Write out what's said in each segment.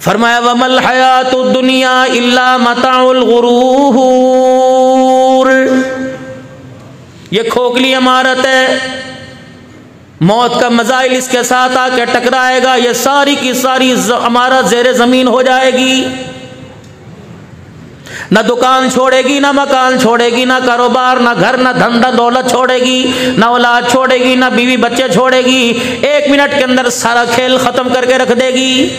फरमाया वमल हयातुद दुनिया इल्ला मताउल गुरूर, ये खोखली इमारत है, मौत का मज़ाइल इसके साथ आके टकराएगा, ये सारी की सारी इमारत ज़ेरे ज़मीन हो जाएगी। ना दुकान छोड़ेगी, ना मकान छोड़ेगी, ना कारोबार, ना घर, ना धंधा दौलत छोड़ेगी, ना औलाद छोड़ेगी, ना बीवी बच्चे छोड़ेगी। 1 मिनट के अंदर सारा खेल ख़त्म करके रख देगी।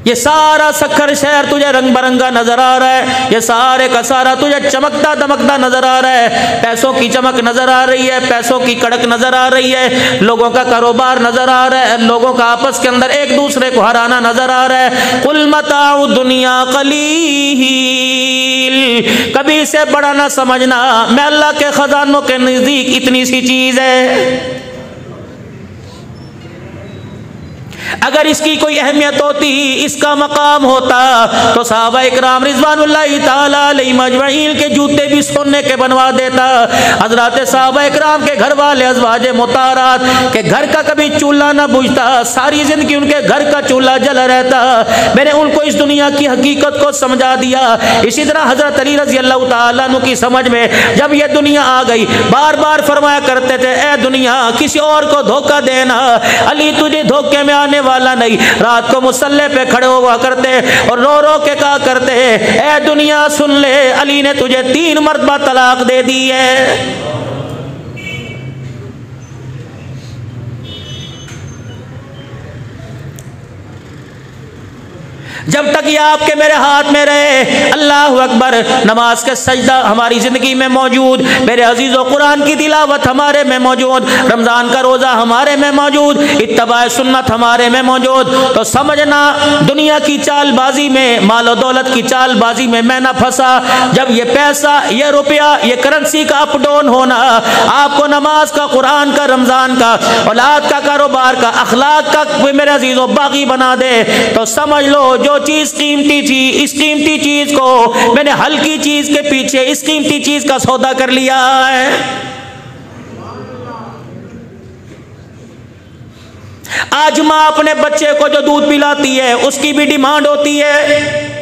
ये सारा सखर शहर तुझे रंग बिरंगा नजर आ रहा है, ये सारे का सारा तुझे चमकता दमकता नजर आ रहा है। पैसों की चमक नजर आ रही है, पैसों की कड़क नजर आ रही है, लोगों का कारोबार नजर आ रहा है, लोगों का आपस के अंदर एक दूसरे को हराना नजर आ रहा है। कुल मताउ दुनिया कलील, कभी इसे बड़ा ना समझना, मैं अल्लाह के खजानों के नजदीक इतनी सी चीज है। अगर इसकी कोई अहमियत होती, इसका मकाम होता, तो सहाबा इकराम रिज़वानुल्लाहि ताला अलैहिम अजमईन के जूते भी सोने के बनवा देता। हज़रात सहाबा इकराम के घर वाले अज़वाज मुताहरात के घर का कभी चूल्हा ना बुझता, सारी जिंदगी उनके घर का चूल्हा जला रहता। मैंने उनको इस दुनिया की हकीकत को समझा दिया। इसी तरह हज़रत अली रज़ी अल्लाह ताला अन्हु की समझ में जब यह दुनिया आ गई, बार बार फरमाया करते थे, ए दुनिया किसी और को धोखा देना, अली तुझे धोखे में आने वाला नहीं। रात को मुसल्ले पे खड़े हुआ करते और रो रो के कहा करते, ए दुनिया सुन ले, अली ने तुझे 3 मरतबा तलाक दे दी है। जब तक ये आपके मेरे हाथ में रहे, अल्लाह अकबर, नमाज के सजदा हमारी ज़िंदगी में मौजूद, मेरे अजीज़ों कुरान की तिलावत हमारे में मौजूद, रमज़ान का रोज़ा हमारे में मौजूद, इत्तबाए सुन्नत हमारे में मौजूद, तो समझना दुनिया की चालबाजी में, मालो दौलत की चालबाजी में मैं ना फंसा। जब ये पैसा, ये रुपया, ये करेंसी का अप डाउन होना आपको नमाज का, कुरान का, रमज़ान का, औलाद का, कारोबार का, अखलाक का मेरे अजीज़ों बागी बना दे, तो समझ लो जो चीज कीमती थी, इस कीमती चीज को मैंने हल्की चीज के पीछे इस कीमती चीज का सौदा कर लिया है। आज मां अपने बच्चे को जो दूध पिलाती है उसकी भी डिमांड होती है।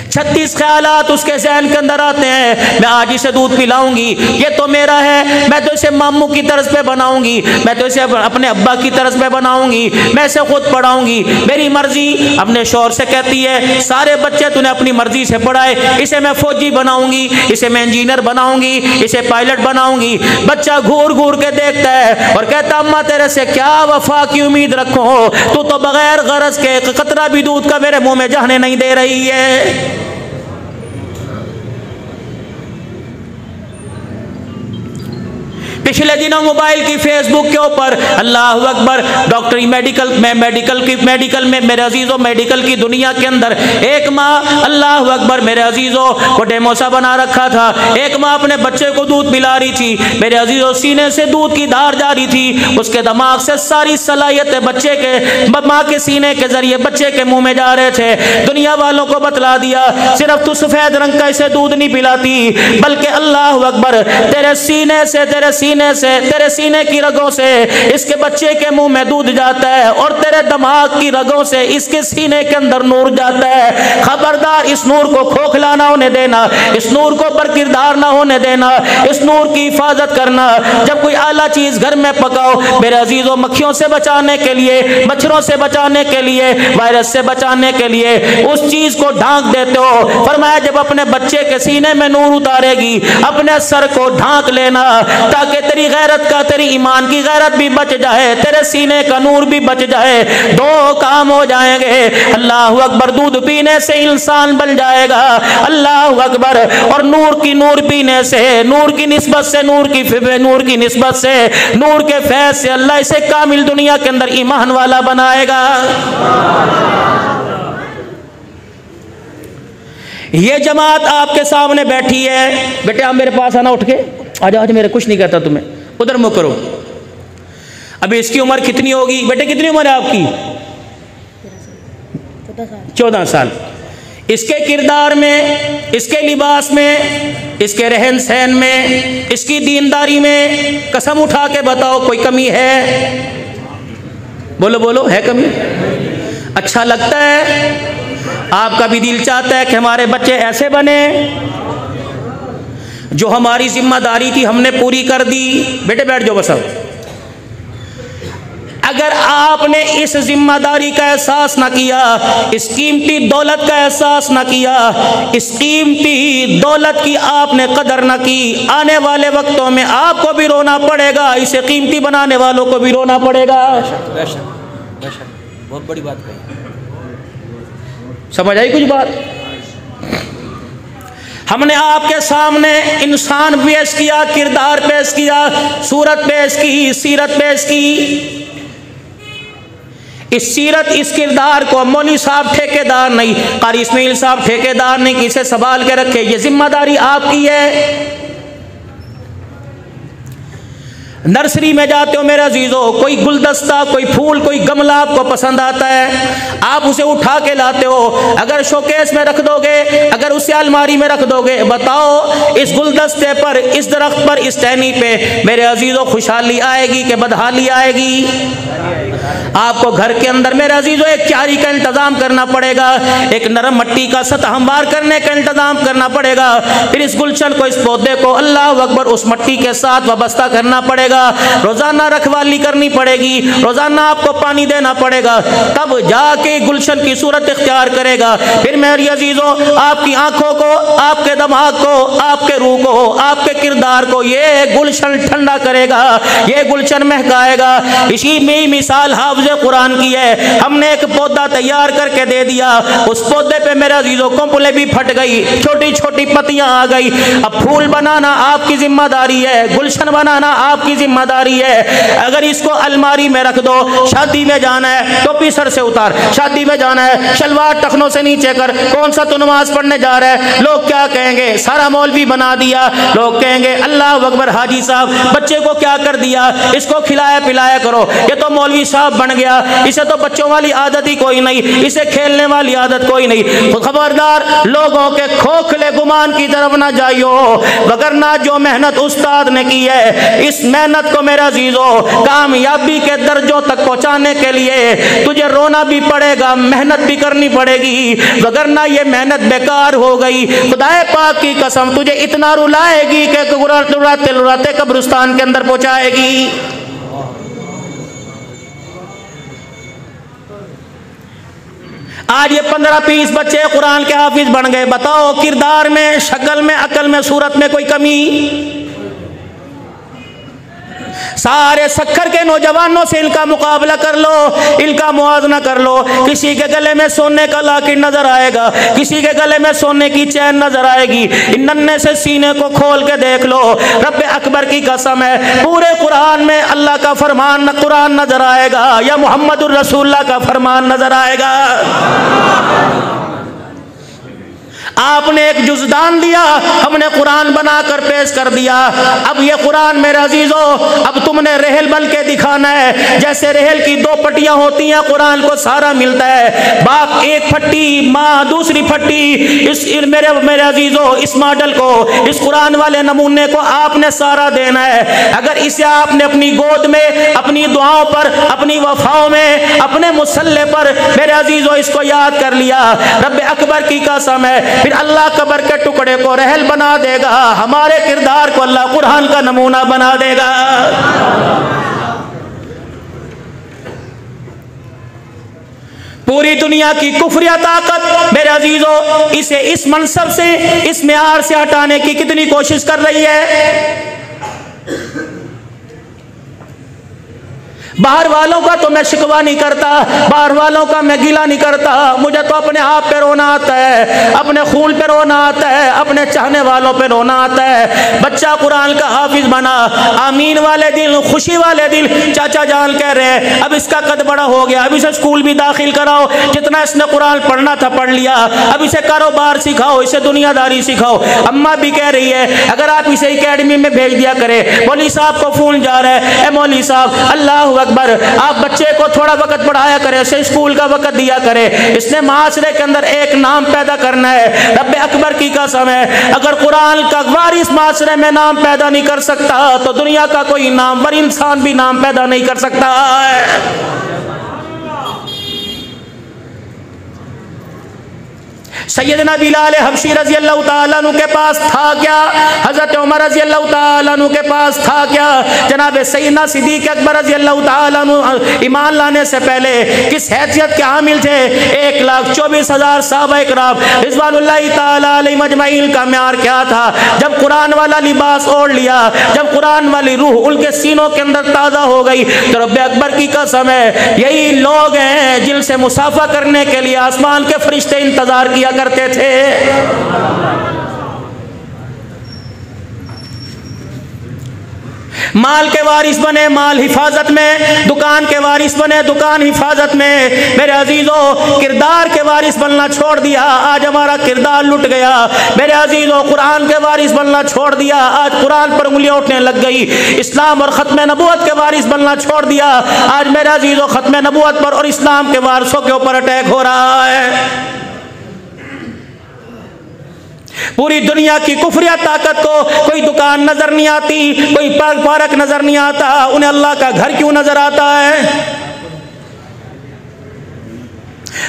36 ख्यालात उसके ज़हन के अंदर आते हैं, मैं आज इसे दूध पिलाऊंगी, ये तो मेरा है, मैं तो इसे मामू की तरफ पे बनाऊंगी, मैं तो इसे अपने अब्बा की तरफ पे बनाऊंगी, मैं इसे खुद पढ़ाऊंगी, मेरी मर्जी। अपने शौहर से कहती है, सारे बच्चे तूने अपनी मर्जी से पढ़ाए, इसे मैं फौजी बनाऊंगी, इसे मैं इंजीनियर बनाऊंगी, इसे पायलट बनाऊंगी। बच्चा घूर घूर के देखता है और कहता, अम्मा तेरे से क्या वफा की उम्मीद रखो, तू तो बगैर गरज के कतरा भी दूध का मेरे मुंह में जाने नहीं दे रही है। पिछले दिनों मोबाइल की फेसबुक के ऊपर, अल्लाह अकबर, डॉक्टरी मेडिकल में मेरे अजीजों, मेडिकल की दुनिया के अंदर एक माँ, अल्लाह अकबर मेरे अजीजों, को डेमोसा बना रखा था। एक माँ अपने बच्चे को दूध पिला रही थी, मेरे अजीजों सीने से दूध की धार जा रही थी, उसके दिमाग से सारी सलाहियतें बच्चे के, माँ के सीने के जरिए बच्चे के मुंह में जा रहे थे। दुनिया वालों को बतला दिया, सिर्फ तू सफेद रंग का इसे दूध नहीं पिलाती, बल्कि अल्लाह अकबर तेरे सीने से, तेरे सीने की रगों से इसके बच्चे के मुंह में दूध जाता है और तेरे दिमाग की रगों से इसके सीने के अंदर नूर जाता है। खबरदार, इस नूर को खोखला ना होने देना, इस नूर को बरकिरदार ना होने देना, इस नूर की हिफाजत करना। जब कोई आला चीज घर में पकाओ, मेरे अजीजों, मक्खियों से बचाने के लिए, मच्छरों से बचाने के लिए, वायरस से बचाने के लिए उस चीज को ढांक देते हो। फरमाया जब अपने बच्चे के सीने में नूर उतारेगी, अपने सर को ढांक लेना, ताकि तेरी गैरत का, तेरी ईमान की गैरत भी बच जाए, तेरे सीने का नूर भी बच जाए। 2 काम हो जाएंगे, अल्लाह अकबर, दूध पीने से इंसान बन जाएगा, अल्लाह अकबर, और नूर पीने से, नूर की निस्बत से, नूर की निस्बत से, नूर के फैज से अल्लाह इसे कामिल दुनिया के अंदर ईमान वाला बनाएगा। ये जमात आपके सामने बैठी है, बेटे आप मेरे पास आना, उठ के आजा, आज मेरे कुछ नहीं कहता तुम्हें, उधर मुँह करो। अभी इसकी उम्र कितनी होगी बेटे, कितनी उम्र है आपकी? 14 साल। इसके किरदार में, इसके लिबास में, इसके रहन सहन में, इसकी दीनदारी में कसम उठा के बताओ कोई कमी है? बोलो बोलो, है कमी? अच्छा लगता है? आपका भी दिल चाहता है कि हमारे बच्चे ऐसे बने? जो हमारी जिम्मेदारी थी हमने पूरी कर दी। बेटे बैठ जाओ बस। अब अगर आपने इस जिम्मेदारी का एहसास ना किया, इस कीमती दौलत का एहसास ना किया, इस कीमती दौलत की आपने कदर ना की, आने वाले वक्तों में आपको भी रोना पड़ेगा, इसे कीमती बनाने वालों को भी रोना पड़ेगा। बहुत बड़ी बात कही, समझ आई कुछ बात? हमने आपके सामने इंसान पेश किया, किरदार पेश किया, सूरत पेश की, सीरत पेश की। इस सीरत, इस किरदार को मौलवी साहब ठेकेदार नहीं, कारी इस्माइल साहब ठेकेदार नहीं, किसे संभाल के रखे, ये जिम्मेदारी आपकी है। नर्सरी में जाते हो मेरे अजीजों, कोई गुलदस्ता, कोई फूल, कोई गमला आपको पसंद आता है, आप उसे उठा के लाते हो। अगर शोकेस में रख दोगे, अगर उसे अलमारी में रख दोगे, बताओ इस गुलदस्ते पर, इस दरख्त पर, इस टहनी पे मेरे अजीजों खुशहाली आएगी कि बदहाली आएगी? आपको घर के अंदर मेरे अजीजों एक क्यारी का इंतजाम करना पड़ेगा, एक नरम मट्टी का सतह हमवार करने का इंतजाम करना पड़ेगा, फिर इस गुलशन को, इस पौधे को अल्लाह अकबर उस मट्टी के साथ वाबस्ता करना पड़ेगा, रोजाना रखवाली करनी पड़ेगी, रोजाना आपको पानी देना पड़ेगा, तब जाके गुलशन की सूरत इख्तियार करेगा। फिर मेरे अजीजों आपकी आंखों को, आपके दिमाग को, आपके रूह को, आपके किरदार को ये गुलशन ठंडा करेगा, ये गुलशन महकाएगा। इसी में ही मिसाल हाफिज़ कुरान की है। हमने एक पौधा तैयार करके दे दिया, उस पौधे पे मेरे अजीजों कंपले भी फट गई, छोटी छोटी पत्तियां आ गई। अब फूल बनाना आपकी जिम्मेदारी है, गुलशन बनाना आपकी जिम्मेदारी है। अगर इसको अलमारी में रख दो, शादी में जाना है टोपी सर से उतार, शादी में जाना है शलवार टखनों से नीचे कर, कौन सा तो नमाज पढ़ने जा रहा है, लोग क्या कहेंगे, सारा मौलवी बना दिया, लोग कहेंगे अल्लाह अकबर हाजी साहब बच्चे को क्या कर दिया, इसको खिलाया पिलाया करो, ये तो मौलवी साहब बन गया, इसे तो बच्चों वाली आदत ही कोई नहीं, इसे खेलने वाली आदत कोई नहीं। तो खबरदार लोगों के खोखले गुमान की तरफ ना जाइयो, वगरना जो मेहनत उस्ताद ने की है, इस मेहनत को मेरा अजीजों कामयाबी के दर्जों तक पहुंचाने के लिए तुझे रोना भी पड़ेगा, मेहनत भी करनी पड़ेगी, वगरना ये मेहनत बेकार हो गई। खुदाए पाक की कसम तुझे इतना रुलाएगी कि रुलाते रुलाते कब्रिस्तान के अंदर पहुंचाएगी। आज ये 15-20 बच्चे कुरान के हाफिज बन गए, बताओ किरदार में, शक्ल में, अकल में, सूरत में कोई कमी? सारे सखर के नौजवानों से इनका मुकाबला कर लो, इनका मुआवजा कर लो। किसी के गले में सोने का लॉकेट नजर आएगा, किसी के गले में सोने की चैन नजर आएगी, इन नन्हे से सीने को खोल के देख लो, रब अकबर की कसम है पूरे कुरान में अल्लाह का फरमान कुरान नजर आएगा या मुहम्मदुर रसूलुल्लाह का फरमान नजर आएगा। आपने एक जुज़दान दिया, हमने कुरान बनाकर पेश कर दिया। अब ये कुरान मेरे अजीजों, अब तुमने रेहल बन के दिखाना है। जैसे रेहल की 2 पट्टियां होती हैं, कुरान को सारा मिलता है, बाप एक फट्टी, माँ दूसरी फट्टी। इस मेरे अजीजों इस मॉडल को, इस कुरान वाले नमूने को आपने सारा देना है। अगर इसे आपने अपनी गोद में, अपनी दुआओं पर, अपनी वफाओं में, अपने मुसल्ले पर मेरे अजीजों इसको याद कर लिया, रब अकबर की कसम है फिर अल्लाह कब्र के टुकड़े को रहल बना देगा, हमारे किरदार को अल्लाह कुरान का नमूना बना देगा। पूरी दुनिया की कुफरिया ताकत मेरे अजीजों इसे इस मनसब से, इस मेयार से हटाने की कितनी कोशिश कर रही है। बाहर वालों का तो मैं शिकवा नहीं करता, बाहर वालों का मैं गिला नहीं करता, मुझे तो अपने आप पे रोना आता है, अपने खून पे रोना आता है, अपने चाहने वालों पे रोना आता है। बच्चा कुरान का हाफिज बना, आमीन वाले दिन, खुशी वाले दिन चाचा जान कह रहे हैं अब इसका कद बड़ा हो गया, अब इसे स्कूल भी दाखिल कराओ, जितना इसने कुरान पढ़ना था पढ़ लिया, अब इसे कारोबार सिखाओ, इसे दुनियादारी सिखाओ। अम्मा भी कह रही है अगर आप इसे एकेडमी में भेज दिया करे, मौलवी साहब को फोन जा रहा है, ए मौलवी साहब अल्लाह अकबर। आप बच्चे को थोड़ा वक्त पढ़ाया करें, उसे स्कूल का वक्त दिया करें। इसने माशरे के अंदर एक नाम पैदा करना है। रब अकबर की कसम है, अगर कुरान का वारिस माशरे में नाम पैदा नहीं कर सकता तो दुनिया का कोई नामवर इंसान भी नाम पैदा नहीं कर सकता है। सैयदना बिलाल हबशी रजी अल्लाह तआला अन्हु के पास था क्या? हजरत उमर रजी अल्लाह तआला अन्हु के पास था क्या? जनाब सैयदना सिद्दीक अकबर रजी अल्लाह तआला अन्हु ईमान लाने से पहले किस हैसियत के हामिल थे? 1,24,000 सहाबा इकराम रिज़वानुल्लाहि तआला अलैहिम अजमईन का म्यार क्या था? जब कुरान वाला लिबास ओढ़ लिया, जब कुरान वाली रूह उनके सीनों के अंदर ताज़ा हो गई तो रब अकबर की कसम है, यही लोग हैं जिनसे मुसाफा करने के लिए आसमान के फरिश्ते इंतजार किया करते थे। माल के वारिस बने माल हिफाजत में, दुकान के वारिस बने दुकान हिफाजत में। मेरे अजीजों, किरदार के वारिस बनना छोड़ दिया, आज हमारा किरदार लुट गया। मेरे अजीजों, कुरान के वारिस बनना छोड़ दिया, आज कुरान पर उंगलियां उठने लग गई। इस्लाम और ख़त्म नबूवत के वारिस बनना छोड़ दिया, आज मेरे अजीजों ख़त्म नबूवत पर और इस्लाम के वारिसों के ऊपर अटैक हो रहा है। पूरी दुनिया की कुफरिया ताकत को कोई दुकान नजर नहीं आती, कोई पार्क नजर नहीं आता, उन्हें अल्लाह का घर क्यों नजर आता है?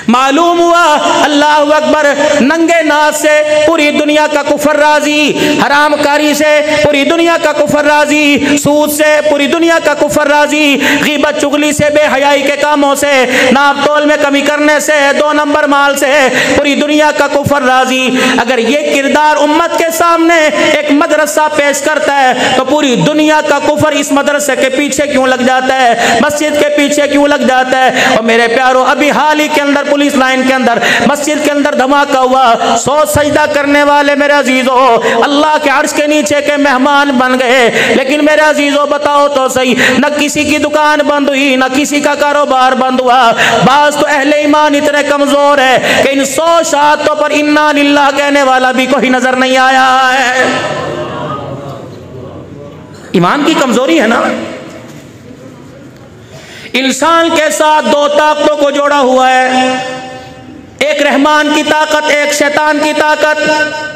मालूम हुआ अल्लाह अकबर, नंगे नाच से पूरी दुनिया का कुफर राजी, हरामकारी से पूरी दुनिया का कुफर राजी, सूद से पूरी दुनिया का कुफर राजी, गीबत चुगली से, बेहयाई के कामों से, नाप तोल में कमी करने से, 2 नंबर माल से पूरी दुनिया का कुफर राजी। अगर ये किरदार उम्मत के सामने एक मदरसा पेश करता है तो पूरी दुनिया का कुफर इस मदरसे के पीछे क्यों लग जाता है, मस्जिद के पीछे क्यों लग जाता है? और मेरे प्यारों, अभी हाल ही के अंदर पुलिस लाइन के अंदर मस्जिद के अंदर धमाका हुआ, 100 सजदा करने वाले मेरे अजीजों अल्लाह के अर्श के नीचे के मेहमान बन गए। लेकिन मेरे अजीजों बताओ तो सही, न किसी की दुकान बंद हुई, न किसी का कारोबार बंद हुआ। बाज तो अहले ईमान इतने कमजोर है कि इन 100 शहादतों पर इन्ना लिल्लाह कहने वाला भी कोई नजर नहीं आया है। ईमान की कमजोरी है ना। इंसान के साथ 2 ताकतों को जोड़ा हुआ है, एक रहमान की ताकत, एक शैतान की ताकत।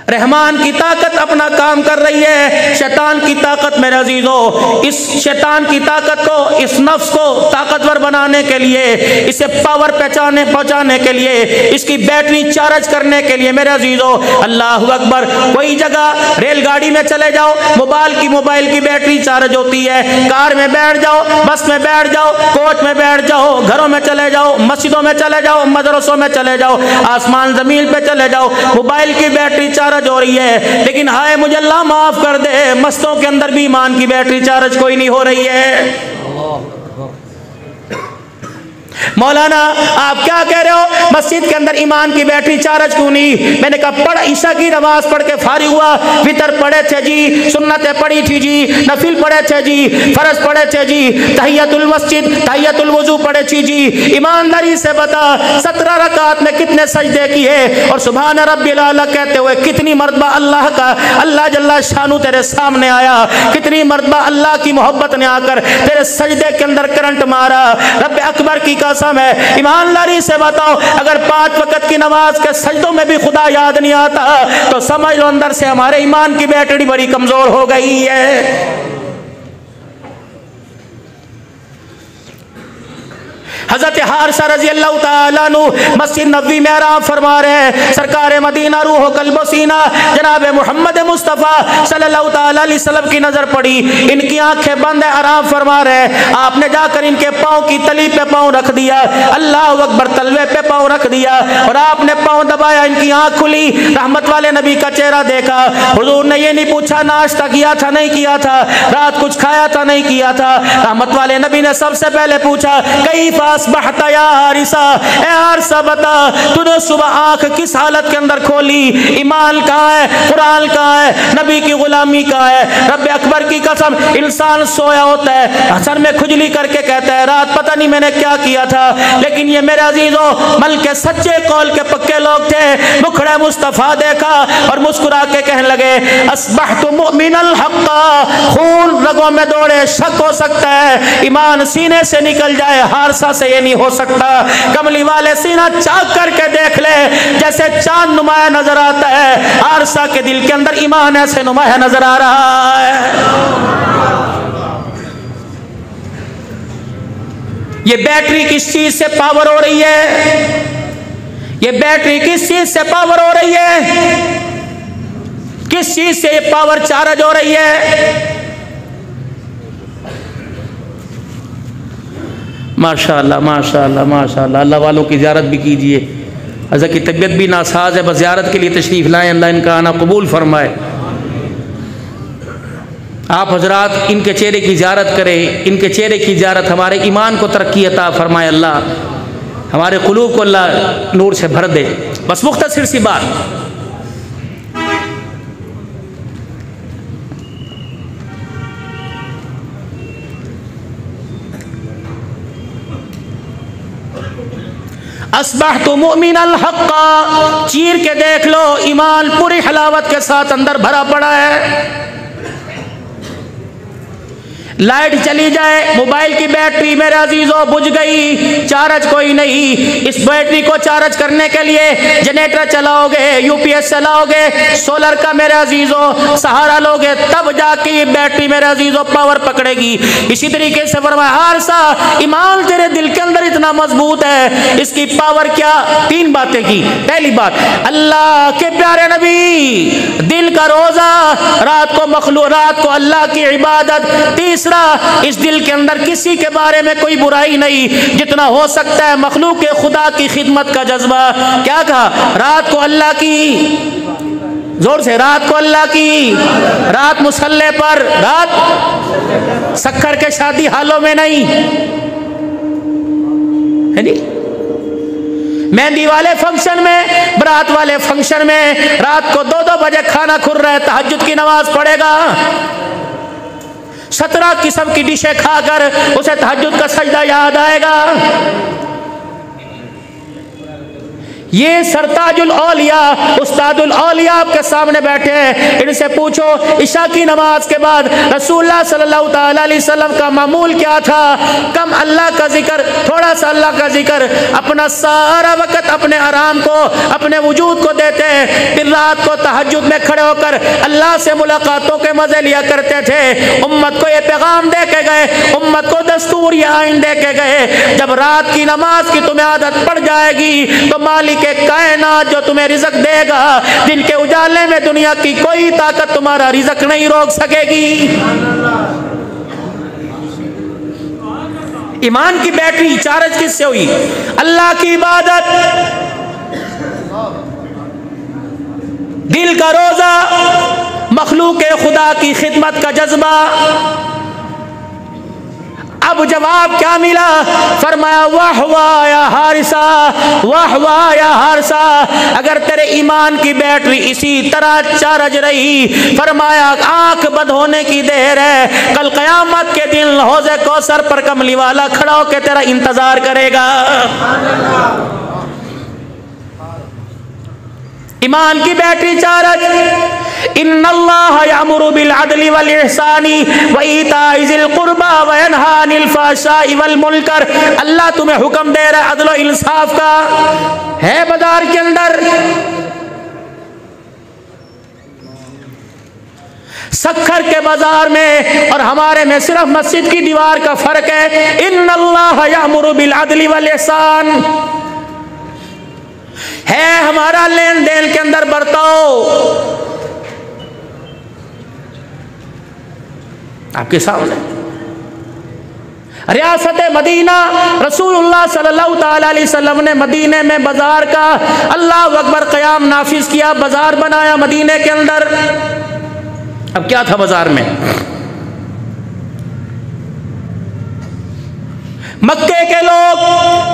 रहमान की ताकत अपना काम कर रही है, शैतान की ताकत मेरे अजीजों, इस शैतान की ताकत को, इस नफ्स को ताकतवर बनाने के लिए, इसे पावर पहुंचाने के लिए, इसकी बैटरी चार्ज करने के लिए मेरे अजीजों, अल्लाह अकबर, कोई जगह रेलगाड़ी में चले जाओ, मोबाइल की बैटरी चार्ज होती है, कार में बैठ जाओ, बस में बैठ जाओ, कोच में बैठ जाओ, घरों में चले जाओ, मस्जिदों में चले जाओ, मदरसों में चले जाओ, आसमान जमीन पे चले जाओ, मोबाइल की बैटरी चार्ज हो रही है। लेकिन हाय मुझे अल्लाह माफ कर दे, मस्तों के अंदर भी ईमान की बैटरी चार्ज कोई नहीं हो रही है। मौलाना आप क्या कह रहे हो, मस्जिद के अंदर ईमान की बैटरी चार्ज क्यों नहीं? मैंने कहा पढ़, ईशा की नमाज पढ़ के फारिग हुआ, वितर पढ़े थे जी, सुन्नतें पढ़ी थी जी, नफिल पढ़े थे जी, फर्ज पढ़े थे जी, तहियतुल मस्जिद, तहियतुल वुजू पढ़े थी जी। ईमानदारी से बता 17 रकात में कितने सजदे किए और सुभान रब्बिल आला कहते हुए कितनी मर्तबा अल्लाह का, अल्लाह जल्ला शानू तेरे सामने आया, कितनी मर्तबा अल्लाह की मोहब्बत ने आकर तेरे सजदे के अंदर करंट मारा। रब अकबर की कसम है, ईमानदारी से बताओ, अगर 5 वक्त की नमाज के सजदों में भी खुदा याद नहीं आता तो समझ लो अंदर से हमारे ईमान की बैटरी बड़ी कमजोर हो गई है। हजरत हारिसा रजी अल्लाह तआला अन्हु मस्जिद नबवी में आराम फरमा रहे हैं। सरकार मदीना रूह कल्बो सीना जनाब मोहम्मद मुस्तफ़ा सल्लल्लाहु तआला अलैहि वसल्लम की नजर पड़ी, इनकी आंखें बंद है, आराम फरमा रहे हैं। आपने जाकर इनके पाँव की तली पे पाँव रख दिया, अल्लाह अकबर, तलवे पे पाँव रख दिया और आपने पाँव दबाया, इनकी आंख खुली, रहमत वाले नबी का चेहरा देखा। हुजूर ने ये नहीं पूछा नाश्ता किया था नहीं किया था, रात कुछ खाया था नहीं किया था। रहमत वाले नबी ने सबसे पहले पूछा कैफा अस्बहता या हारिसा, ए हारिसा बता तूने सुबह आंख किस हालत के अंदर खोली? ईमान कहाँ है, कुरान कहाँ है, नबी की गुलामी कहाँ है? रब अकबर की कसम, इंसान सोया होता है, सर में खुजली करके कहता है रात पता नहीं मैंने क्या किया था, लेकिन ये मेरे अजीजों मल के सच्चे कौल के पक्के लोग थे। मुखड़े मुस्तफ़ा देखा और मुस्कुरा के कहने लगे अस्बहतु मुमिनल हक्का, खून रगों में दौड़े, शक हो सकता है, ईमान सीने से निकल जाए, हारसा से ये नहीं हो सकता। कमली वाले सीना चाक करके देख ले, जैसे चांद नुमाया नजर आता है, हारसा के दिल के अंदर ईमान ऐसे नुमाया नजर आ रहा है। ये बैटरी किस चीज से पावर हो रही है? ये बैटरी किस चीज से पावर हो रही है? किस चीज से ये पावर चार्ज हो रही है? माशाअल्लाह माशाअल्लाह माशाअल्लाह। अल्लाह वालों की ज़ियारत भी कीजिए। हज़रत की तबीयत भी नासाज है, बस ज़ियारत के लिए तशरीफ़ लाएँ, अल्लाह इनका आना कबूल फरमाए। आप हजरात इनके चेहरे की ज़ियारत करें, इनके चेहरे की ज़ियारत हमारे ईमान को तरक्की अता फरमाए, अल्लाह हमारे क़ुलूब को अल्लाह नूर से भर दे। बस मुख्तसर सी बात, अस्बहतु मुमिनल हक्का, चीर के देख लो, ईमान पूरी हलावत के साथ अंदर भरा पड़ा है। लाइट चली जाए, मोबाइल की बैटरी मेरे अजीजों बुझ गई, चार्ज कोई नहीं। इस बैटरी को चार्ज करने के लिए जनरेटर चलाओगे, यूपीएस चलाओगे, सोलर का मेरे अजीजों सहारा लोगे, तब जाके ये बैटरी मेरे अजीजों पावर पकड़ेगी। इसी तरीके से फरमाया हारसा, ईमान तेरे दिल के अंदर इतना मजबूत है, इसकी पावर क्या? तीन बातें की। पहली बात, अल्लाह के प्यारे नबी, दिल का रोजा, रात को अल्लाह की इबादत। तीसरा, इस दिल के अंदर किसी के बारे में कोई बुराई नहीं, जितना हो सकता है मखलूक के खुदा की खिदमत का जज्बा। क्या कहा? रात को अल्लाह की, जोर से, रात को अल्लाह की, रात मुसल्ले पर, रात सक्कर के शादी हालों में नहीं है नी? मेहंदी वाले फंक्शन में, बरात वाले फंक्शन में, रात को 2-2 बजे खाना खुर रहा है, तहज्जुद की नमाज पढ़ेगा, 17 किस्म की डिशें खाकर उसे तहज्जुद का सजदा याद आएगा। ये सरताजुल औलिया, उस्तादुल औलिया आपके सामने बैठे हैं, इनसे पूछो इशा की नमाज के बाद रसूलुल्लाह सल्लल्लाहु तआला अलैहि वसल्लम का मामूल क्या था? कम अल्लाह का जिक्र, थोड़ा सा अल्लाह का जिक्र, अपना सारा वक्त अपने आराम को, अपने वजूद को देते हैं, फिर रात को तहज्जुद में खड़े होकर अल्लाह से मुलाकातों के मजे लिया करते थे। उम्मत को ये पैगाम दे के गए, उम्मत को दस्तूर ये आइन दे के गए, जब रात की नमाज की तुम्हें आदत पड़ जाएगी तो मालिक के कायनात जो तुम्हें रिज़्क देगा, दिन के उजाले में दुनिया की कोई ताकत तुम्हारा रिज़्क नहीं रोक सकेगी। ईमान की बैटरी चार्ज किससे हुई? अल्लाह की इबादत, दिल का रोजा, मखलूक खुदा की खिदमत का जज्बा। अब जवाब क्या मिला? फरमाया वाह वाह या हारिसा, वाह वाह या हारिसा, अगर तेरे ईमान की बैटरी इसी तरह चार्ज रही, फरमाया आंख बंद होने की देर है, कल कयामत के दिन हौज़े कौसर पर कमली वाला खड़ा होकर तेरा इंतजार करेगा। ईमान की बैटरी चार्ज। इन्नल्लाह यअमुरु बिल अदली वल इहसानी व ईताइ ज़िल कुर्बा व यनहा अनिल फ़हशाइ वल मुनकर। अल्लाह तुम्हें हुक्म दे रहा है अदल व इंसाफ का। है बाजार के अंदर सक्खर के बाजार में और हमारे में सिर्फ मस्जिद की दीवार का फर्क है। इन्नल्लाह यअमुरु बिल अदली वल इहसान है हमारा लेन देन के अंदर बर्ताव। आपके सामने रियासत मदीना, रसूलुल्लाह सल्लल्लाहु ताला अलैहि वसल्लम ने मदीने में बाजार का अल्लाह अकबर क़याम नाफिज किया, बाजार बनाया मदीने के अंदर। अब क्या था बाजार में? मक्के के लोग,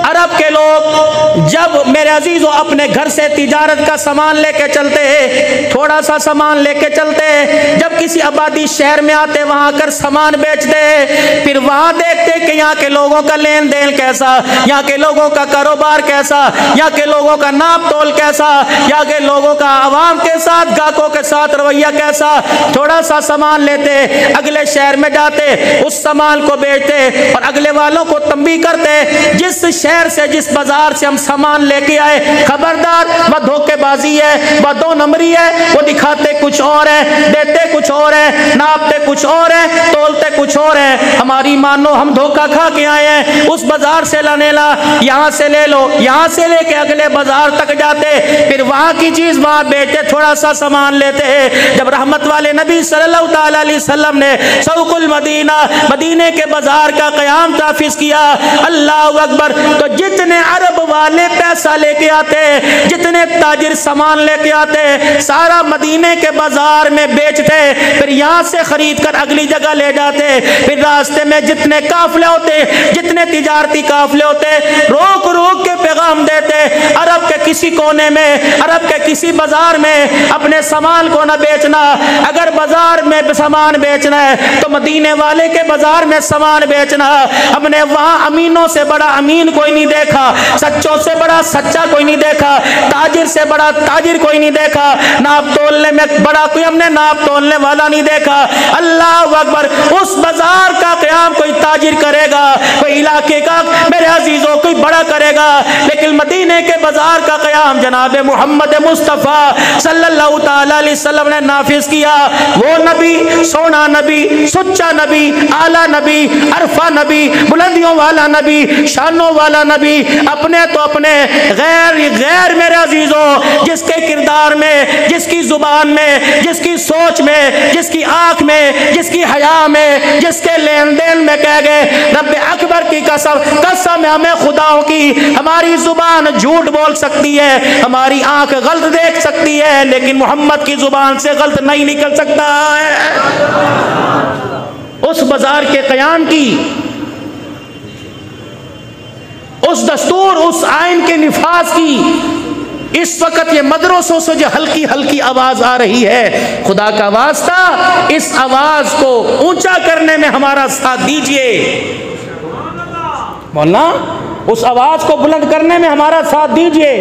अरब के लोग जब मेरे अजीजों अपने घर से तिजारत का सामान लेके चलते हैं, थोड़ा सा सामान लेके चलते हैं, जब किसी आबादी शहर में आते वहां आकर सामान बेचते हैं, फिर वहां देखते कि यहाँ के लोगों का लेन देन कैसा, यहाँ के लोगों का कारोबार कैसा, यहाँ के लोगों का नाप तोल कैसा, यहाँ के लोगों का आवाम के साथ, गाहकों के साथ रवैया कैसा। थोड़ा सा सामान लेते, अगले शहर में जाते, उस सामान को बेचते और अगले वालों को तंबी करते, जिस शहर से, जिस बाजार से हम सामान लेके आए, खबरदार वह धोखेबाजी है, वह दो नंबरी है, वो दिखाते कुछ और है, देते कुछ और है, नापते कुछ और है, तोलते कुछ और है। हमारी मानो हम धोखा खा के आए हैं, उस बाजार से लाने ला, यहाँ से ले लो, यहाँ से लेके अगले बाजार तक जाते, फिर वहां की चीज वहां बेचते, थोड़ा सा सामान लेते हैं। जब रहमत वाले नबी सल्लल्लाहु अलैहि वसल्लम ने सौकुल मदीना, मदीने के बाजार का क़याम ताफिज किया, अल्लाह अकबर, तो जितने अरब वाले पैसा लेके आते, जितने ताजिर सामान लेके आते, सारा मदीने के बाजार में बेचते, फिर यहाँ से खरीद कर अगली जगह ले जाते, फिर रास्ते में जितने काफले होते, जितने तिजारती काफले होते, रोक रोक के पैगाम देते, अरब के किसी कोने में, अरब के किसी बाजार में अपने सामान को न बेचना, अगर बाजार में सामान बेचना है तो मदीने वाले के बाजार में सामान बेचना। हमने वहां अमीनों से बड़ा अमीन कोई नहीं देखा, सच्चों से बड़ा सच्चा कोई नहीं देखा, ताजिर से बड़ा ताजिर कोई नहीं देखा, नाप तोलने में बड़ा कोई हमने नाप तोलने वाला नहीं देखा। अल्लाह अकबर, उस बाजार का क़याम कोई ताजिर करेगा, कोई इलाके का मेरे अजीजों कोई बड़ा करेगा, लेकिन मदीने के बाजार का क़याम जनाब मोहम्मद मुस्तफ़ा सल्लल्लाहु अलैहि वसल्लम ने नाफिज किया। वो नबी, सोना नबी, सुच्चा नबी, आला नबी, अरफा नबी, बुलंदियों वाला नबी, शानों वाला नबी, अपने तो अपने, गैर गैर मेरे अजीजों, जिसके किरदार में, जिसकी जुबान में, जिसकी सोच में, जिसकी आंख में, जिसकी हया में, जिसके लेन देन में कह गए रब्बे अकबर की कसम, कसम है हमें खुदाओं की, हमारी जुबान झूठ बोल सकती है, हमारी आंख गलत देख सकती है, लेकिन मोहम्मद की जुबान से गलत नहीं निकल सकता है। उस बाजार के क़याम की, उस दस्तूर, उस आइन के निफाज की इस वक्त ये मदरसों से जो हल्की हल्की आवाज आ रही है, खुदा का वास्ता इस आवाज को ऊंचा करने में हमारा साथ दीजिए मौलाना, उस आवाज को बुलंद करने में हमारा साथ दीजिए।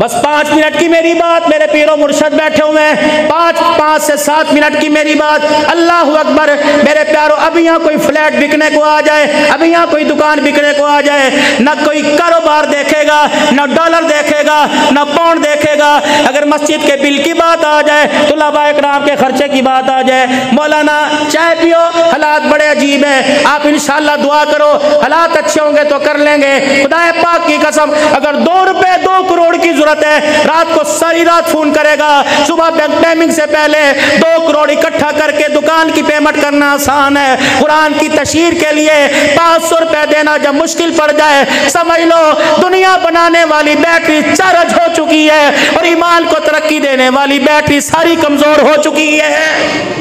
बस 5 मिनट की मेरी बात, मेरे पीरो मुर्शद बैठे हुए हैं, 5 से 7 मिनट की मेरी बात। अल्लाह अकबर मेरे प्यारो, अभी यहाँ कोई फ्लैट बिकने को आ जाए, अभी यहाँ कोई दुकान बिकने को आ जाए, न कोई कारोबार देखेगा, न डॉलर देखेगा, न पाउंड देखेगा। अगर मस्जिद के बिल की बात आ जाए, तुलबा इकराम के खर्चे की बात आ जाए, मौलाना चाय पियो, हालात बड़े अजीब है, आप इंशाल्लाह दुआ करो, हालात अच्छे होंगे तो कर लेंगे। खुदा पाक की कसम, अगर 2 रुपए 2 करोड़ की जरूरत है, रात को सारी रात फोन करेगा, सुबह टाइमिंग से पहले 2 करोड़ इकट्ठा करके दुकान की पेमेंट करना आसान है। कुरान की तशहीर के लिए 500 रुपए देना जब मुश्किल पड़ जाए, समझ लो दुनिया बनाने वाली बैटरी चार्ज हो चुकी है और ईमान को तरक्की देने वाली बैटरी सारी कमजोर हो चुकी है।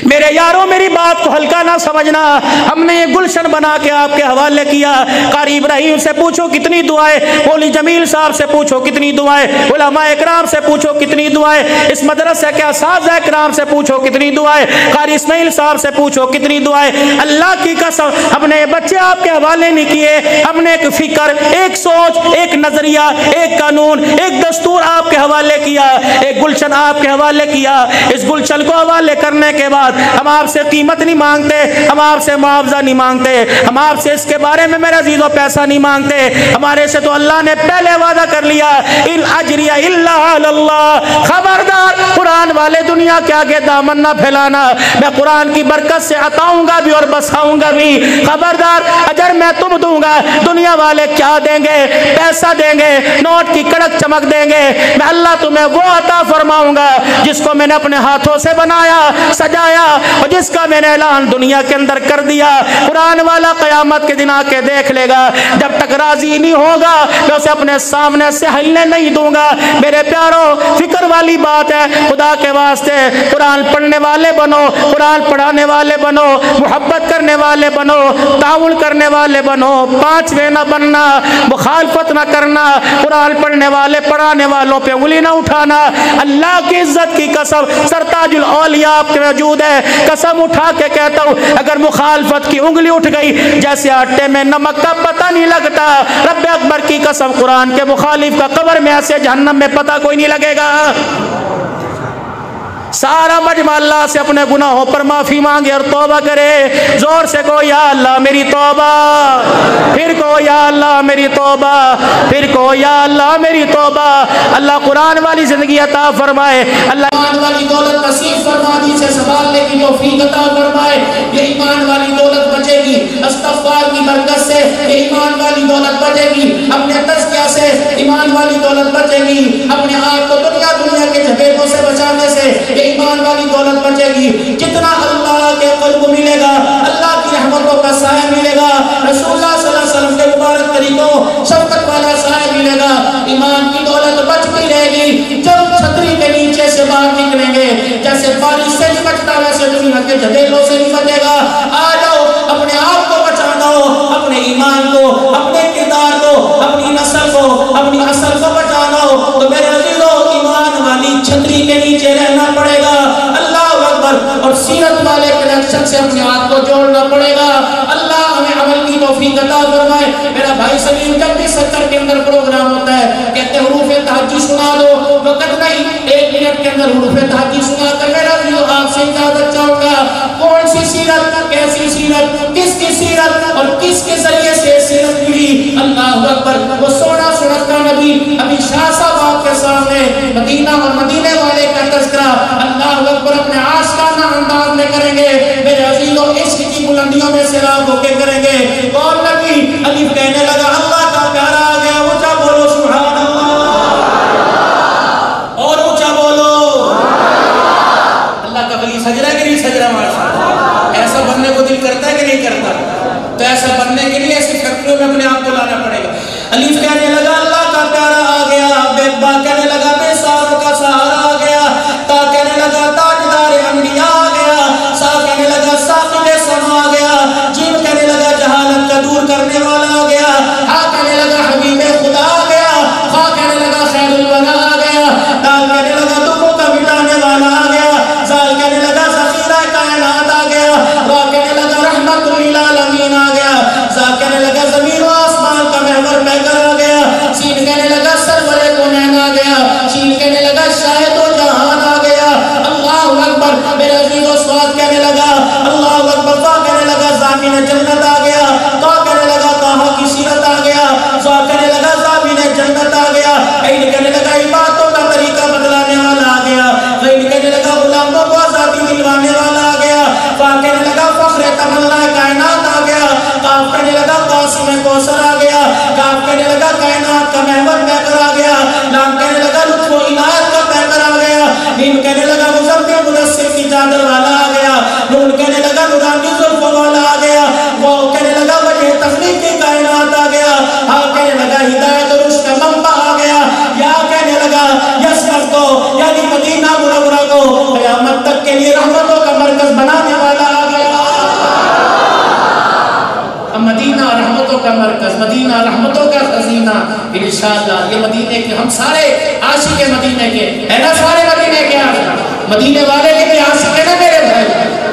मेरे यारों, मेरी बात को हल्का ना समझना, हमने ये गुलशन बना के आपके हवाले किया। कारी इब्राहिम से पूछो कितनी दुआएं, मौलवी जमील साहब से पूछो कितनी दुआएं, उलमा इकराम से पूछो कितनी दुआएं, इस मदरसे के असातिज़ा इकराम से पूछो कितनी दुआएं, कारी इस्माइल साहब से पूछो कितनी दुआएं। अल्लाह की कसम, हमने बच्चे आपके हवाले नहीं किए, हमने एक फिक्र, एक सोच, एक नजरिया, एक कानून, एक दस्तूर आपके हवाले किया, एक गुलशन आपके हवाले किया। इस गुलशन को हवाले करने के बाद हम आपसे कीमत नहीं मांगते, हम आपसे मुआवजा नहीं मांगते, हम आपसे इसके बारे में मेरा अजीजों पैसा नहीं मांगते। हमारे से तो अल्लाह ने पहले वादा कर लिया, इन अजरिया इल्ला अल्लाह। खबरदार, कुरान वाले दुनिया के आगे दामन ना फैलाना, मैं कुरान की बरकत से अताऊंगा भी और बसाऊंगा भी। खबरदार, अजर मैं तुम दूंगा, दुनिया वाले क्या देंगे, पैसा देंगे, नोट की कड़क चमक देंगे, मैं अल्लाह तुम्हें वो अता फरमाऊंगा जिसको मैंने अपने हाथों से बनाया, सजाया और जिसका मैंने ऐलान दुनिया के अंदर कर दिया। कुरान वाला क़यामत के दिन आके देख लेगा, जब तक राजी नहीं होगा मैं उसे अपने सामने से हिलने नहीं दूंगा। मेरे प्यारों, फिक्र वाली बात है। खुदा के वास्ते कुरान पढ़ने वाले बनो, कुरान पढ़ाने वाले बनो, मोहब्बत करने वाले बनो, ताउन करने वाले बनो, पांचवे न बनना, मुखालफत न करना, कुरान पढ़ने वाले पढ़ाने वालों पे उंगली न उठाना। अल्लाह की इज्जत की कसम, सरताजुल औलिया आपके मौजूद है, कसम उठा के कहता हूँ, अगर मुखालफत की उंगली उठ गई जैसे आटे में नमक का पता नहीं लगता, रब्बे अकबर की कसम कुरान के मुखालिफ का कब्र में ऐसे जहन्नम में पता कोई नहीं लगेगा। सारा मजमा अल्लाह से अपने गुनाहों पर माफी मांगे और तौबा करे। जोर से को या अल्लाह मेरी तौबा, फिर को या अल्लाह मेरी तौबा, फिर को या अल्लाह मेरी तौबा। अल्लाह कुरान वाली जिंदगी अता फरमाए, अल्लाह ईमान वाली दौलत नसीब फरमा दी से संभालने की तौफीक अता फरमाए। ये ईमान वाली दौलत बचेगी इस्तग़फ़ार की बरकत से, ये ईमान वाली दौलत बचेगी अपने तज़किया से, ईमान वाली दौलत बचेगी अपने आप को दुनिया के झपेटों से बचाने से, ईमान वाली दौलत बचेगी। जितना अल्लाह के क़ुर्ब मिलेगा, अल्लाह की रहमतों का साया मिलेगा, रसूलुल्लाह सल्लल्लाहु अलैहि वसल्लम के मुबारक तरीकों शफ़क़त वाला साया मिलेगा, ईमान की दौलत बचती रहेगी। जब छतरी के नीचे से बाहर निकलेंगे, जैसे बारिश से नहीं बचता वैसे दुनिया के झपेटों से नहीं बचेगा। आ जाओ, अपने आप को बचाना हो, अपने ईमान को, अपने किरदार को, अपनी नस्ल को, अपनी असल को बचाना हो तो मेरे अज़ीज़ों ईमान वाली छतरी के नीचे रहना पड़ेगा। अल्लाह अकबर। और सीरत वाले कनेक्शन से अपने आप को जोड़ना पड़ेगा। अल्लाह हमें अमल की तौफीक अता फरमाए। मेरा भाई सलीम जब भी 70 के अंदर प्रोग्राम होता है कहते हैं हुरूफ़े तहज्जुद सुना दो, वक्त नहीं 1 मिनट के अंदर हुरूफ़े तहज्जुद सुना कर मेरा भी आपसे इजाजत चाहूंगा। कौन सी सीरत, कैसी सीरत, किसकी सीरत और किसके जरिए से सीरत मिली। अल्लाह अकबर। वो सोना सुनता नबी अभी शाह साहब आपके सामने मदीना और मदीने वाले का तज़किरा अल्लाह अकबर अपने आशिकाना अंदाज में करेंगे। मेरे अज़ीज़ों इश्क की बुलंदियों में सैराब होके करेंगे। कौन नबी? अलीफ कहने लगा अल्लाह का प्यारा आ गया, ऊंचा बोलो सुभान अल्लाह, और ऊंचा बोलो अल्लाह का वली सजरा कि नहीं सजरा। माशाअल्लाह, ऐसा बनने को दिल करता है कि नहीं करता? तो ऐसा बनने के लिए ऐसी फैक्ट्रियों में अपने आप को लाना पड़ेगा। अलीफ कहने लगा अल्लाह का प्यारा आ गया, बेबा कहने लगा बेसहारों का सहारा आ गया, ता कहने लगा ताजदार अंबिया आ गया, सा कहने लगा साक़िब समा आ गया, जीम कहने लगा जहालत का दूर करने वाला आ गया, हा कहने लगा हबीब खुदा आ गया, खा कहने लगा खैरुल वरा आ गया, दाल कहने लगा दुखों का मिटाने वाला आ गया, जाल कहने लगा ज़ख़ीरा कायनात आ गया, रा कहने लगा रहमतुल लिल आलमीन आ गया, जा कहने लगा ज़मीन व आसमान का महवर महकर आ गया, सीन कहने लगा सरवरे कौनैन आ गया, शीन कहने लगा शायद व जहान आ गया। अल्लाहु अकबर। मेरे अज़ीज़ों स्वाद कहने लगा अल्लाहु अकबर। फ़ा कहने लगा ज़ामिन जन्नत आ गया, ता कहने लगा ताहा की सीरत आ गया, ज़ा कहने लगा ज़ामिन जन्नत आ गया, ऐन कहने लगा इबादतों का तरीका बदलाने वाला आ गया, ग़ैन कहने लगा गुलामों को आज़ादी दिलवाने वाला आ गया, फ़ा कहने लगा फ़ख्र तमन्ना कायनात आ गया, काफ़ कहने लगा कासिम कौसर आ गया, काफ़ कहने लगा कायनात का महवर महकर आ गया, लाम कहने लगा लुत्फ़ व इनायत का महकर आ गया, मीम कहने लगा मुज़म्मिल मुदस्सिर की चादर वाला आ गया, नून कहने लगा नूरानी ज़ुल्फ़ वाला आ गया, वाव कहने लगा वजह तख़लीक़ की कायनात आ गया, हा कहने लगा हिदायत और रुश्द का मंबा आ गया, या कहने लगा यसरफ़ को यानी मदीना मुनव्वरा को क़यामत तक के लिए रहमतों का मरकज़ बनाने वाला आ गया। मदीना रहमतों का मरकज, मदीना रहमतों का खजीना इंशाअल्लाह। ये मदीने के हम सारे आशिक मदीने के है ना, सारे मदीने के आशिक, मदीने वाले के भी आशिक है ना मेरे भाई,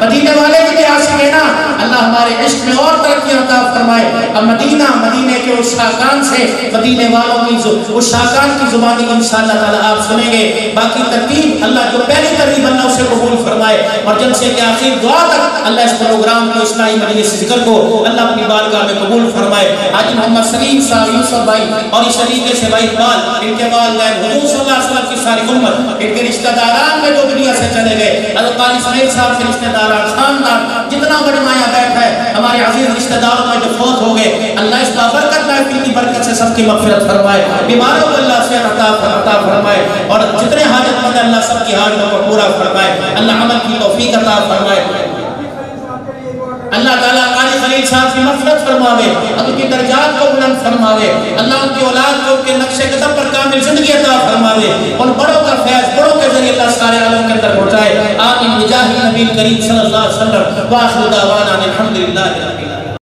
मदीने वाले के भी आशिक है ना। अल्लाह हमारे इश्क में और तरक्की अता फरमाए। अब मदीना, मदीने के उस शाकान से, मदीने वालों की उस शाकान की जुबानी इंशाअल्लाह ताला आप सुनेंगे। बाकी तरतीब अल्लाह जो पहली तरतीब अल्लाह उसे कबूल फरमाए और जलसे के आखिर दुआ तक अल्लाह इस प्रोग्राम को, इस्लामी मजलिस जिक्र को अल्लाह अपनी बारगाह में कबूल फरमाए। आज मोहम्मद सलीम साहब, यूसुफ भाई और इस शरीके से भाई इकबाल, इनके वालिदैन हुजूर सल्लल्लाहु अलैहि वसल्लम की सारी उम्मत, इनके रिश्तेदारान में जो दुनिया से चले गए, हज़रत काली इस्माइल साहब के रिश्तेदार, खानदान जितना मजमाया बैठा है, हमारे अजीज रिश्तेदारों में जो फौत हो गए, अल्लाह इस बाबरकत महफिल की बरकत से सबकी मग़फ़िरत फरमाए, बीमारों को अल्लाह से अता फरमाए और जितने हाजतमंद अल्लाह सबकी हाजतों को पूरा फरमाए। अल्लाह अमल की तौफीक अता फरमाए। अल्लाह ताला क़ारी खलील साहब की मग़फ़िरत फरमावे, उनकी दर्जात को बुलंद फरमावे, अल्लाह उनकी औलाद को उनके नक्शे कदम पर कामिल ज़िंदगी अता फरमावे, उन बड़ों का फैज़, बड़ों अल्लाह सारे आलम के अंदर पहुंचाए। आमीन बिजाहि नबी करीम सल्लल्लाहु अलैहि वसल्लम। व आखिरु दावाना अल्हम्दुलिल्लाहि रब्बिल आलमीन।